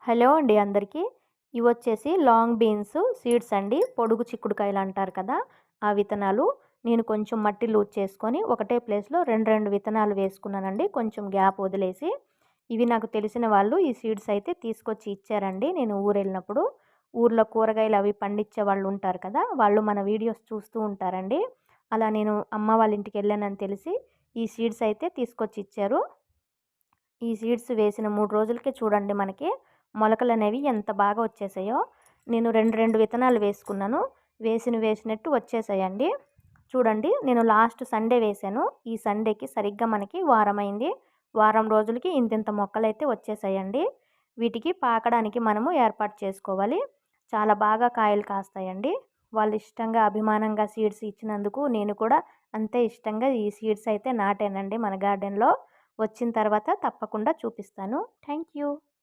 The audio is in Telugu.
హలో అండి అందరికీ. ఇవొచ్చేసి లాంగ్ బీన్స్ సీడ్స్ అండి. పొడుగు చిక్కుడుకాయలు అంటారు కదా! ఆ విత్తనాలు. నేను కొంచెం మట్టి లూజ్ చేసుకొని ఒకటే ప్లేస్‌లో 2 విత్తనాలు వేసుకున్నానండి. కొంచెం గ్యాప్ వదిలేసి. ఇవి నాకు తెలిసిన వాళ్ళు ఈ సీడ్స్ అయితే తీసుకొచ్చి ఇచ్చారండి. నేను ఊరెళ్ళినప్పుడు. ఊర్లో కూరగాయలు అవి పండించే వాళ్ళు ఉంటారు కదా! వాళ్ళు మన వీడియోస్ చూస్తూ ఉంటారండి. అలా నేను అమ్మ వాళ్ళ ఇంటికెళ్ళానని తెలిసి ఈ సీడ్స్ అయితే తీసుకొచ్చి ఇచ్చారు. ఈ సీడ్స్ వేసిన 3 రోజులకే చూడండి మనకి మొలకలనేవి ఎంత బాగా వచ్చేసాయో. నేను 2 విత్తనాలు వేసుకున్నాను. వేసినట్టు వచ్చేసాయండి. చూడండి నేను లాస్ట్ సండే వేశాను. ఈ సండేకి సరిగ్గా మనకి వారమైంది. వారం రోజులకి ఇంతింత మొక్కలైతే వచ్చేసాయండి. వీటికి పాకడానికి మనము ఏర్పాటు చేసుకోవాలి. చాలా బాగా కాయలు కాస్తాయండి. వాళ్ళు ఇష్టంగా అభిమానంగా సీడ్స్ ఇచ్చినందుకు నేను కూడా అంతే ఇష్టంగా ఈ సీడ్స్ అయితే నాటానండి మన గార్డెన్‌లో. వచ్చిన తర్వాత తప్పకుండా చూపిస్తాను. Thank you.